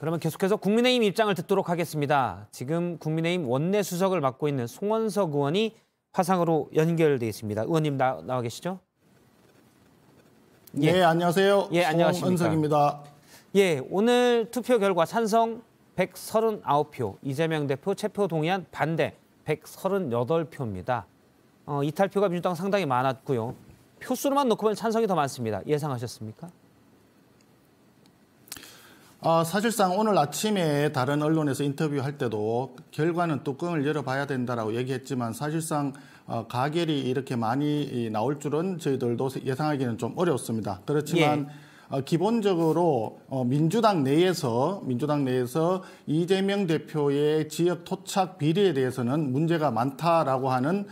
그러면 계속해서 국민의힘 입장을 듣도록 하겠습니다. 지금 국민의힘 원내수석을 맡고 있는 송원석 의원이 화상으로 연결돼 있습니다. 의원님 나와 계시죠? 예. 네, 안녕하세요. 예, 안녕하십니까. 송원석입니다. 예, 오늘 투표 결과 찬성 139표, 이재명 대표 체포 동의안 반대 138표입니다. 이탈표가 민주당 상당히 많았고요. 표수로만 놓고 보면 찬성이 더 많습니다. 예상하셨습니까? 사실상 오늘 아침에 다른 언론에서 인터뷰할 때도 결과는 뚜껑을 열어봐야 된다라고 얘기했지만 사실상 가결이 이렇게 많이 나올 줄은 저희들도 예상하기는 좀 어려웠습니다. 그렇지만 기본적으로 민주당 내에서 이재명 대표의 지역 토착 비리에 대해서는 문제가 많다라고 하는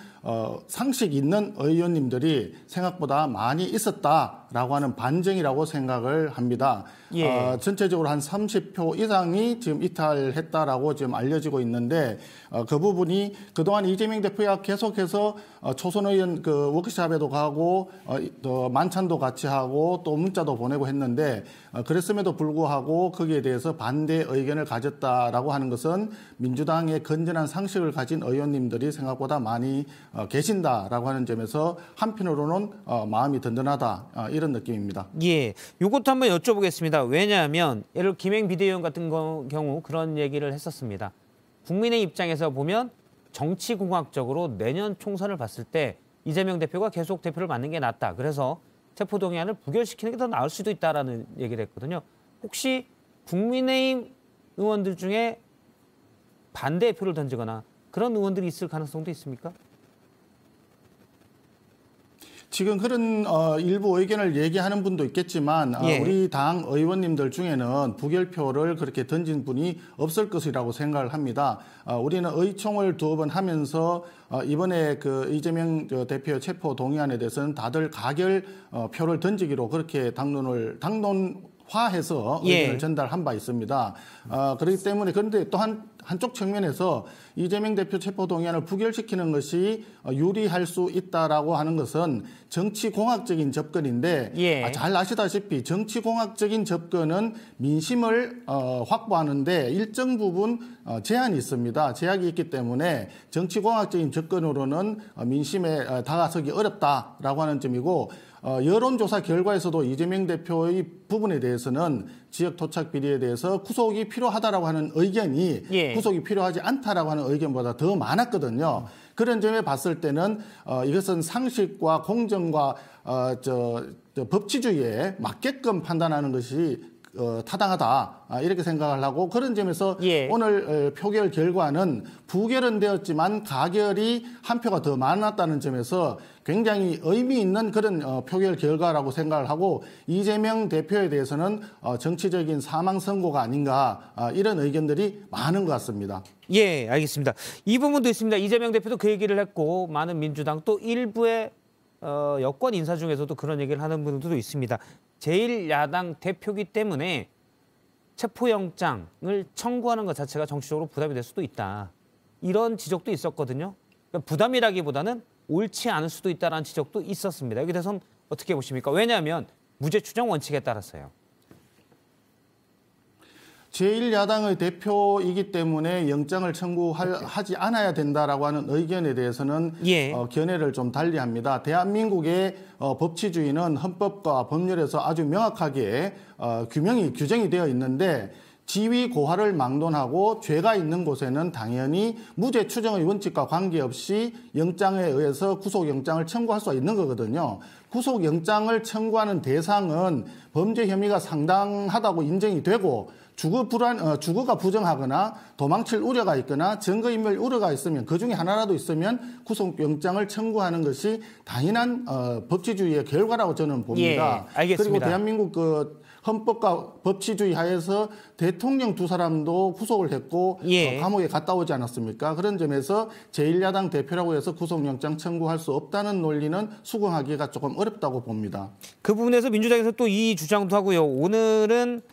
상식 있는 의원님들이 생각보다 많이 있었다라고 하는 반증이라고 생각을 합니다. 예. 전체적으로 한 30표 이상이 지금 이탈했다라고 지금 알려지고 있는데 그 부분이 그동안 이재명 대표가 계속해서 초선 의원 그 워크숍에도 가고 또 만찬도 같이 하고 또 문자도 보내고 했는데 그랬음에도 불구하고 거기에 대해서 반대 의견을 가졌다라고 하는 것은 민주당의 건전한 상식을 가진 의원님들이 생각보다 많이 계신다라고 하는 점에서 한편으로는 마음이 든든하다 이런 느낌입니다. 예, 이것도 한번 여쭤보겠습니다. 왜냐하면 예를 들어 김행 비대위원 같은 경우 그런 얘기를 했었습니다. 국민의 입장에서 보면 정치공학적으로 내년 총선을 봤을 때 이재명 대표가 계속 대표를 맡는 게 낫다. 그래서 체포동의안을 부결시키는 게 더 나을 수도 있다라는 얘기를 했거든요. 혹시 국민의힘 의원들 중에 반대 표를 던지거나 그런 의원들이 있을 가능성도 있습니까? 지금 그런 일부 의견을 얘기하는 분도 있겠지만 우리 당 의원님들 중에는 부결표를 그렇게 던진 분이 없을 것이라고 생각을 합니다. 우리는 의총을 2번 하면서 이번에 그 이재명 대표 체포 동의안에 대해서는 다들 가결 표를 던지기로 그렇게 당론화해서 의견을 전달한 바 있습니다. 그렇기 때문에 그런데 또 한쪽 측면에서 이재명 대표 체포 동의안을 부결시키는 것이 유리할 수 있다라고 하는 것은 정치공학적인 접근인데 잘 아시다시피 정치공학적인 접근은 민심을 확보하는데 일정 부분 제한이 있습니다. 제약이 있기 때문에 정치공학적인 접근으로는 민심에 다가서기 어렵다라고 하는 점이고 여론조사 결과에서도 이재명 대표의 부분에 대해서는 지역 토착 비리에 대해서 구속이 필요하다라고 하는 의견이 구속이 필요하지 않다라고 하는 의견보다 더 많았거든요. 그런 점에 봤을 때는 이것은 상식과 공정과 법치주의에 맞게끔 판단하는 것이 타당하다 이렇게 생각을 하고 그런 점에서 오늘 표결 결과는 부결은 되었지만 가결이 한 표가 더 많았다는 점에서 굉장히 의미 있는 그런 표결 결과라고 생각을 하고 이재명 대표에 대해서는 정치적인 사망 선고가 아닌가 이런 의견들이 많은 것 같습니다. 예, 알겠습니다. 이 부분도 있습니다. 이재명 대표도 그 얘기를 했고 많은 민주당 또 일부의 여권 인사 중에서도 그런 얘기를 하는 분들도 있습니다. 제1야당 대표기 때문에 체포영장을 청구하는 것 자체가 정치적으로 부담이 될 수도 있다. 이런 지적도 있었거든요. 그러니까 부담이라기보다는 옳지 않을 수도 있다는 지적도 있었습니다. 여기 대해서는 어떻게 보십니까? 왜냐하면 무죄 추정 원칙에 따라서요. 제1야당의 대표이기 때문에 영장을 청구하지 않아야 된다라고 하는 의견에 대해서는 견해를 좀 달리합니다. 대한민국의 법치주의는 헌법과 법률에서 아주 명확하게 규정이 되어 있는데 지위 고하를 막론하고 죄가 있는 곳에는 당연히 무죄 추정의 원칙과 관계없이 영장에 의해서 구속영장을 청구할 수가 있는 거거든요. 구속영장을 청구하는 대상은 범죄 혐의가 상당하다고 인정이 되고 주거가 부정하거나 도망칠 우려가 있거나 증거인멸 우려가 있으면 그중에 하나라도 있으면 구속영장을 청구하는 것이 당연한 법치주의의 결과라고 저는 봅니다. 알겠습니다. 그리고 대한민국 헌법과 법치주의 하에서 대통령 2사람도 구속을 했고 감옥에 갔다 오지 않았습니까? 그런 점에서 제1야당 대표라고 해서 구속영장 청구할 수 없다는 논리는 수긍하기가 조금 어렵다고 봅니다. 그 부분에서 민주당에서 또 이 주장도 하고요. 오늘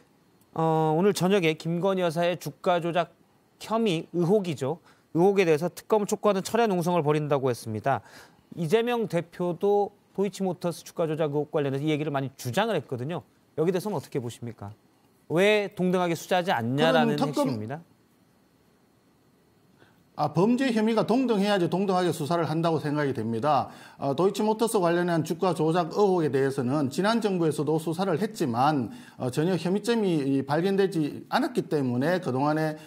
저녁에 김건희 여사의 주가 조작 혐의 의혹이죠. 의혹에 대해서 특검을 촉구하는 철야 농성을 벌인다고 했습니다. 이재명 대표도 도이치모터스 주가 조작 의혹 관련해서 이 얘기를 많이 주장을 했거든요. 여기 대해서는 어떻게 보십니까? 왜 동등하게 수사하지 않냐라는 핵심입니다. 범죄 혐의가 동등해야지 동등하게 수사를 한다고 생각이 됩니다. 도이치모터스 관련한 주가 조작 의혹에 대해서는 지난 정부에서도 수사를 했지만 전혀 혐의점이 발견되지 않았기 때문에 그동안에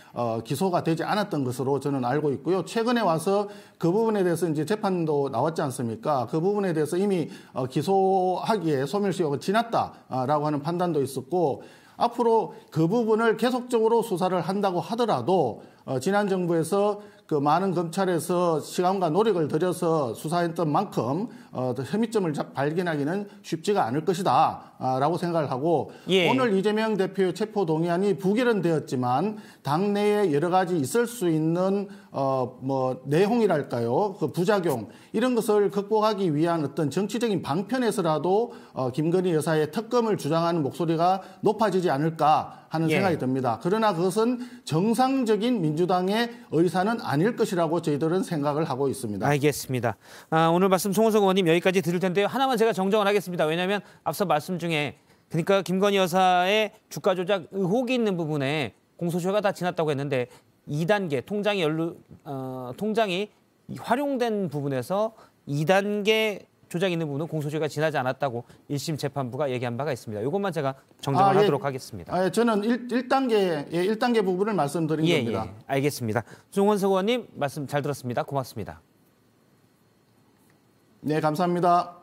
기소가 되지 않았던 것으로 저는 알고 있고요. 최근에 와서 그 부분에 대해서 이제 재판도 나왔지 않습니까? 그 부분에 대해서 이미 기소하기에 소멸시효가 지났다라고 하는 판단도 있었고, 앞으로 그 부분을 계속적으로 수사를 한다고 하더라도 지난 정부에서 그 많은 검찰에서 시간과 노력을 들여서 수사했던 만큼 혐의점을 발견하기는 쉽지가 않을 것이다 라고 생각을 하고, 오늘 이재명 대표의 체포 동의안이 부결은 당내에 여러 가지 있을 수 있는 내용이랄까요, 그 부작용 이런 것을 극복하기 위한 어떤 정치적인 방편에서라도 김건희 여사의 특검을 주장하는 목소리가 높아지지 않을까 하는 생각이 듭니다. 그러나 그것은 정상적인 민주당의 의사는 아닐 것이라고 저희들은 생각을 하고 있습니다. 알겠습니다. 오늘 말씀 송원석 의원님 여기까지 드릴 텐데요. 하나만 제가 정정을 하겠습니다. 왜냐하면 앞서 말씀 중에 그러니까 김건희 여사의 주가 조작 의혹이 있는 부분에 공소시효가 다 지났다고 했는데 2단계 통장이 활용된 부분에서 2단계 조작이 있는 부분은 공소시효가 지나지 않았다고 1심 재판부가 얘기한 바가 있습니다. 이것만 제가 정정을 하도록 하겠습니다. 저는 1단계 부분을 말씀드린 겁니다. 알겠습니다. 송원석 의원님 말씀 잘 들었습니다. 고맙습니다. 네, 감사합니다.